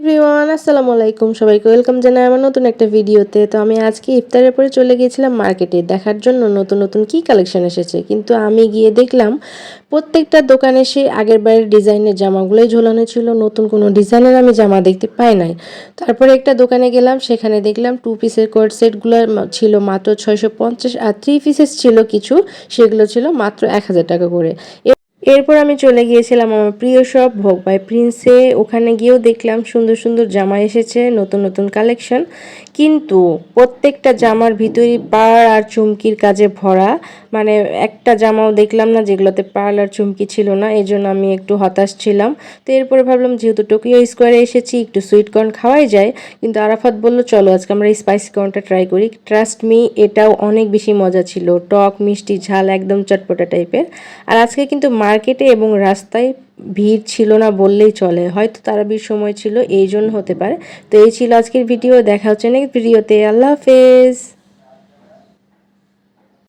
Everyone আসসালামু আলাইকুম, সবাইকে ওয়েলকাম জানাই আমার নতুন একটা ভিডিওতে। তো আমি আজকে ইফতারের পরে চলে গিয়েছিলাম মার্কেটে দেখার জন্য নতুন নতুন কি কালেকশন এসেছে। কিন্তু আমি গিয়ে দেখলাম প্রত্যেকটা দোকানে সেই আগের বারের ডিজাইনের জামাগুলোই ঝোলানো ছিল, নতুন কোনো ডিজাইনের আমি জামা দেখতে পাই নাই। তারপরে একটা দোকানে গেলাম, সেখানে দেখলাম 2 পিসের কোট সেটগুলো ছিল মাত্র 650, আর 3 পিসেস ছিল কিছু, সেগুলো ছিল মাত্র 1000 টাকা করে। এরপর আমি চলে গিয়েছিলাম আমার প্রিয় শপ ভোগ বাই প্রিন্সে। ওখানে গিয়েও দেখলাম সুন্দর সুন্দর জামা এসেছে, নতুন নতুন কালেকশন। কিন্তু প্রত্যেকটা জামার ভিতরেই পাড় আর চুমকির কাজে ভরা, মানে একটা জামাও দেখলাম না যেগুলোতে পার্ল আর চুমকি ছিল না। এই জন্য আমি একটু হতাশ ছিলাম। তো এরপরে ভাবলাম যেহেতু টোকিও স্কোয়ারে এসেছি একটু সুইট কর্ন খাওয়াই যায়। কিন্তু আরাফাত বলল চলো আজকে আমরা এই স্পাইসি কর্নটা ট্রাই করি। ট্রাস্ট মি, এটাও অনেক বেশি মজা ছিল, টক মিষ্টি ঝাল একদম চটপটা টাইপের। আর আজকে কিন্তু মার্কেটে এবং রাস্তায় ভিড় ছিল না বললেই চলে, হয়তো তারাবির সময় ছিল এই জন্য হতে পারে। তো এই ছিল আজকের ভিডিও, দেখা হচ্ছে নেক্সট ভিডিওতে। আল্লাহ হাফেজ।